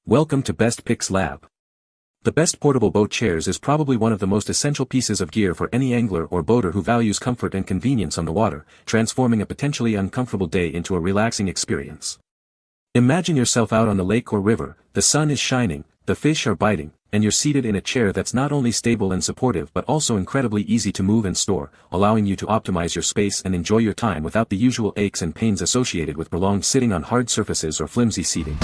Welcome to Best Picks Lab. The best portable boat chairs is probably one of the most essential pieces of gear for any angler or boater who values comfort and convenience on the water, transforming a potentially uncomfortable day into a relaxing experience. Imagine yourself out on the lake or river, the sun is shining, the fish are biting, and you're seated in a chair that's not only stable and supportive but also incredibly easy to move and store, allowing you to optimize your space and enjoy your time without the usual aches and pains associated with prolonged sitting on hard surfaces or flimsy seating.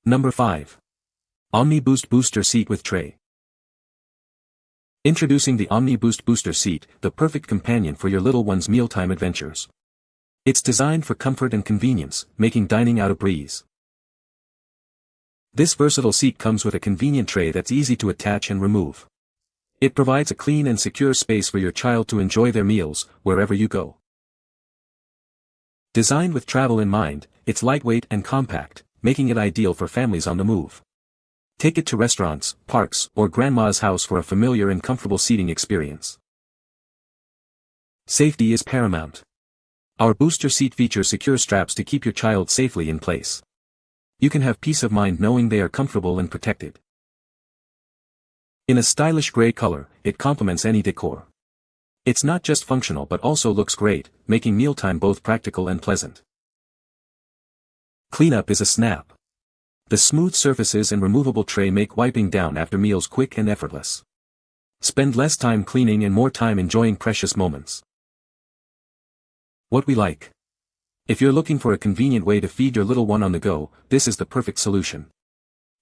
Number 5. OmniBoost Booster Seat with Tray. Introducing the OmniBoost Booster Seat, the perfect companion for your little one's mealtime adventures. It's designed for comfort and convenience, making dining out a breeze. This versatile seat comes with a convenient tray that's easy to attach and remove. It provides a clean and secure space for your child to enjoy their meals, wherever you go. Designed with travel in mind, it's lightweight and compact, making it ideal for families on the move. Take it to restaurants, parks, or grandma's house for a familiar and comfortable seating experience. Safety is paramount. Our booster seat features secure straps to keep your child safely in place. You can have peace of mind knowing they are comfortable and protected. In a stylish gray color, it complements any decor. It's not just functional but also looks great, making mealtime both practical and pleasant. Cleanup is a snap. The smooth surfaces and removable tray make wiping down after meals quick and effortless. Spend less time cleaning and more time enjoying precious moments. What we like. If you're looking for a convenient way to feed your little one on the go, this is the perfect solution.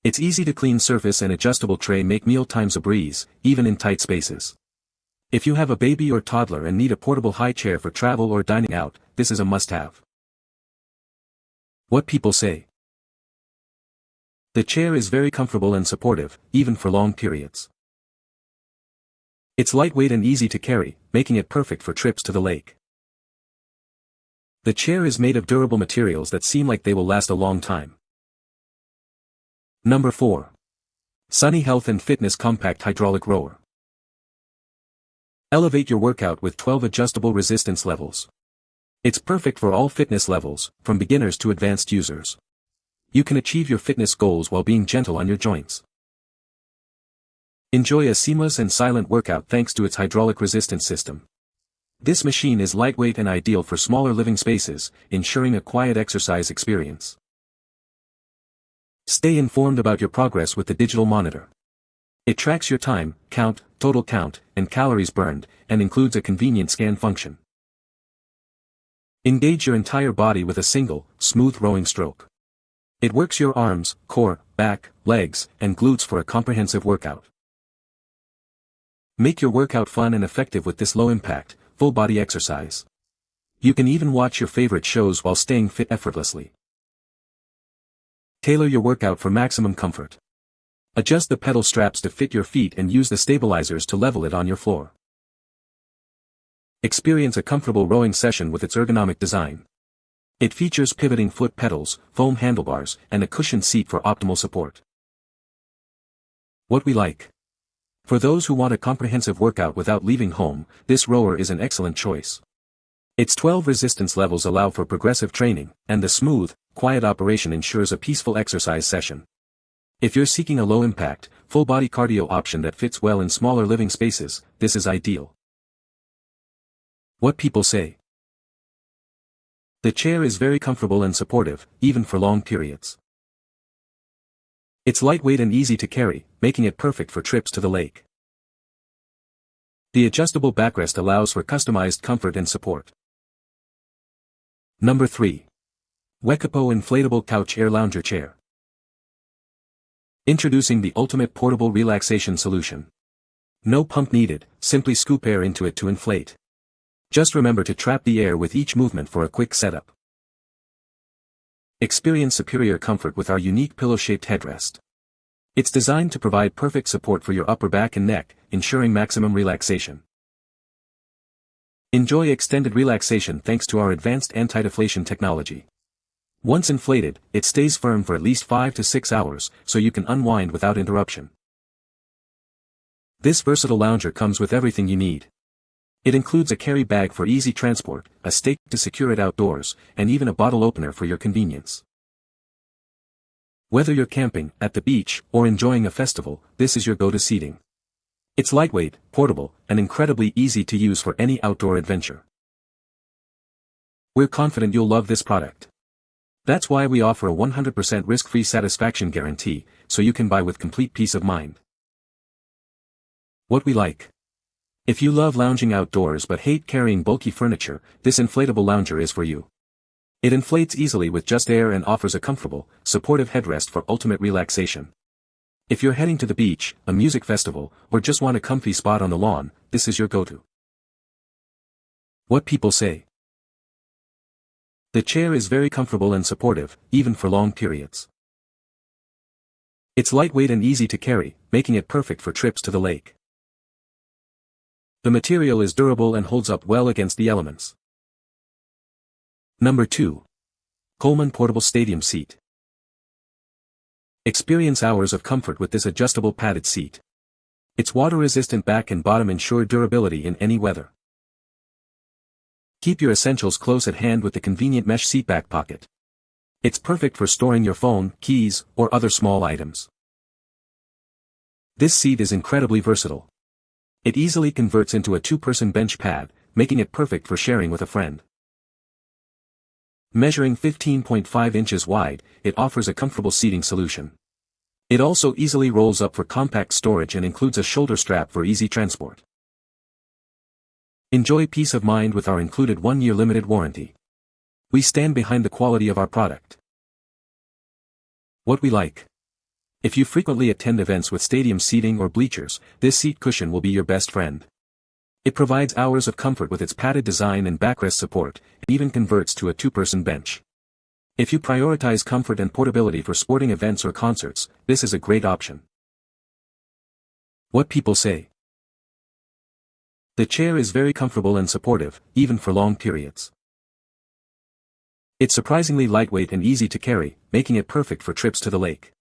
Its easy to clean surface and adjustable tray make meal times a breeze, even in tight spaces. If you have a baby or toddler and need a portable high chair for travel or dining out, this is a must-have. What people say. The chair is very comfortable and supportive, even for long periods. It's lightweight and easy to carry, making it perfect for trips to the lake. The chair is made of durable materials that seem like they will last a long time. Number 4. Sunny Health and Fitness Compact Hydraulic Rower. Elevate your workout with 12 adjustable resistance levels. It's perfect for all fitness levels, from beginners to advanced users. You can achieve your fitness goals while being gentle on your joints. Enjoy a seamless and silent workout thanks to its hydraulic resistance system. This machine is lightweight and ideal for smaller living spaces, ensuring a quiet exercise experience. Stay informed about your progress with the digital monitor. It tracks your time, count, total count, and calories burned, and includes a convenient scan function. Engage your entire body with a single, smooth rowing stroke. It works your arms, core, back, legs, and glutes for a comprehensive workout. Make your workout fun and effective with this low-impact, full-body exercise. You can even watch your favorite shows while staying fit effortlessly. Tailor your workout for maximum comfort. Adjust the pedal straps to fit your feet and use the stabilizers to level it on your floor. Experience a comfortable rowing session with its ergonomic design. It features pivoting foot pedals, foam handlebars, and a cushioned seat for optimal support. What we like. For those who want a comprehensive workout without leaving home, this rower is an excellent choice. Its 12 resistance levels allow for progressive training, and the smooth, quiet operation ensures a peaceful exercise session. If you're seeking a low-impact, full-body cardio option that fits well in smaller living spaces, this is ideal. What people say. The chair is very comfortable and supportive, even for long periods. It's lightweight and easy to carry, making it perfect for trips to the lake. The adjustable backrest allows for customized comfort and support. Number 3. WEKAPO Inflatable Couch Air Lounger Chair. Introducing the ultimate portable relaxation solution. No pump needed, simply scoop air into it to inflate. Just remember to trap the air with each movement for a quick setup. Experience superior comfort with our unique pillow-shaped headrest. It's designed to provide perfect support for your upper back and neck, ensuring maximum relaxation. Enjoy extended relaxation thanks to our advanced anti-deflation technology. Once inflated, it stays firm for at least 5 to 6 hours, so you can unwind without interruption. This versatile lounger comes with everything you need. It includes a carry bag for easy transport, a stake to secure it outdoors, and even a bottle opener for your convenience. Whether you're camping, at the beach, or enjoying a festival, this is your go-to seating. It's lightweight, portable, and incredibly easy to use for any outdoor adventure. We're confident you'll love this product. That's why we offer a 100% risk-free satisfaction guarantee, so you can buy with complete peace of mind. What we like. If you love lounging outdoors but hate carrying bulky furniture, this inflatable lounger is for you. It inflates easily with just air and offers a comfortable, supportive headrest for ultimate relaxation. If you're heading to the beach, a music festival, or just want a comfy spot on the lawn, this is your go-to. What people say. The chair is very comfortable and supportive, even for long periods. It's lightweight and easy to carry, making it perfect for trips to the lake. The material is durable and holds up well against the elements. Number 2. Coleman Portable Stadium Seat. Experience hours of comfort with this adjustable padded seat. Its water-resistant back and bottom ensure durability in any weather. Keep your essentials close at hand with the convenient mesh seat back pocket. It's perfect for storing your phone, keys, or other small items. This seat is incredibly versatile. It easily converts into a two-person bench pad, making it perfect for sharing with a friend. Measuring 15.5 inches wide, it offers a comfortable seating solution. It also easily rolls up for compact storage and includes a shoulder strap for easy transport. Enjoy peace of mind with our included 1-year limited warranty. We stand behind the quality of our product. What we like. If you frequently attend events with stadium seating or bleachers, this seat cushion will be your best friend. It provides hours of comfort with its padded design and backrest support, and even converts to a two-person bench. If you prioritize comfort and portability for sporting events or concerts, this is a great option. What people say. The chair is very comfortable and supportive, even for long periods. It's surprisingly lightweight and easy to carry, making it perfect for trips to the lake.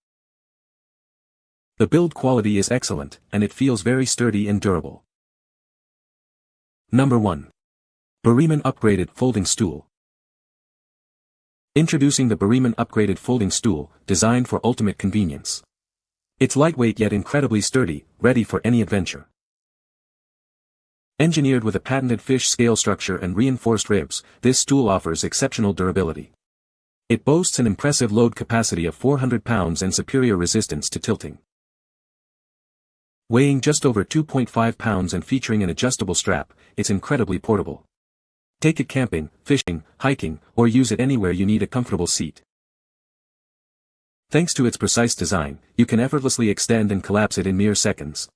The build quality is excellent, and it feels very sturdy and durable. Number 1. Boreeman Upgraded Folding Stool. Introducing the Boreeman Upgraded Folding Stool, designed for ultimate convenience. It's lightweight yet incredibly sturdy, ready for any adventure. Engineered with a patented fish scale structure and reinforced ribs, this stool offers exceptional durability. It boasts an impressive load capacity of 400 pounds and superior resistance to tilting. Weighing just over 2.5 pounds and featuring an adjustable strap, it's incredibly portable. Take it camping, fishing, hiking, or use it anywhere you need a comfortable seat. Thanks to its precise design, you can effortlessly extend and collapse it in mere seconds.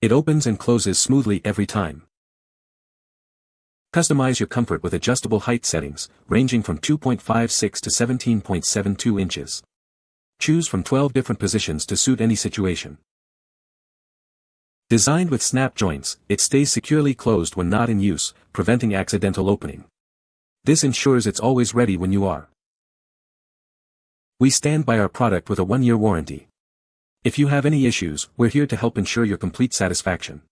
It opens and closes smoothly every time. Customize your comfort with adjustable height settings, ranging from 2.56 to 17.72 inches. Choose from 12 different positions to suit any situation. Designed with snap joints, it stays securely closed when not in use, preventing accidental opening. This ensures it's always ready when you are. We stand by our product with a 1-year warranty. If you have any issues, we're here to help ensure your complete satisfaction.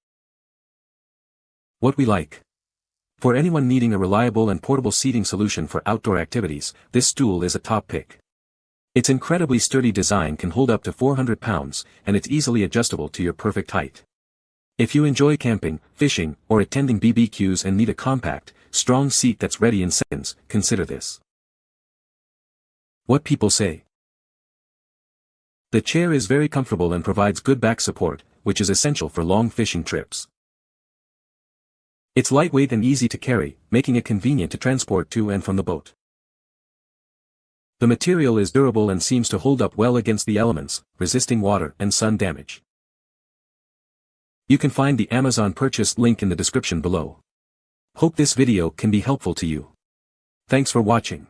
What we like. For anyone needing a reliable and portable seating solution for outdoor activities, this stool is a top pick. Its incredibly sturdy design can hold up to 400 pounds, and it's easily adjustable to your perfect height. If you enjoy camping, fishing, or attending BBQs and need a compact, strong seat that's ready in seconds, consider this. What people say. The chair is very comfortable and provides good back support, which is essential for long fishing trips. It's lightweight and easy to carry, making it convenient to transport to and from the boat. The material is durable and seems to hold up well against the elements, resisting water and sun damage. You can find the Amazon purchase link in the description below. Hope this video can be helpful to you. Thanks for watching.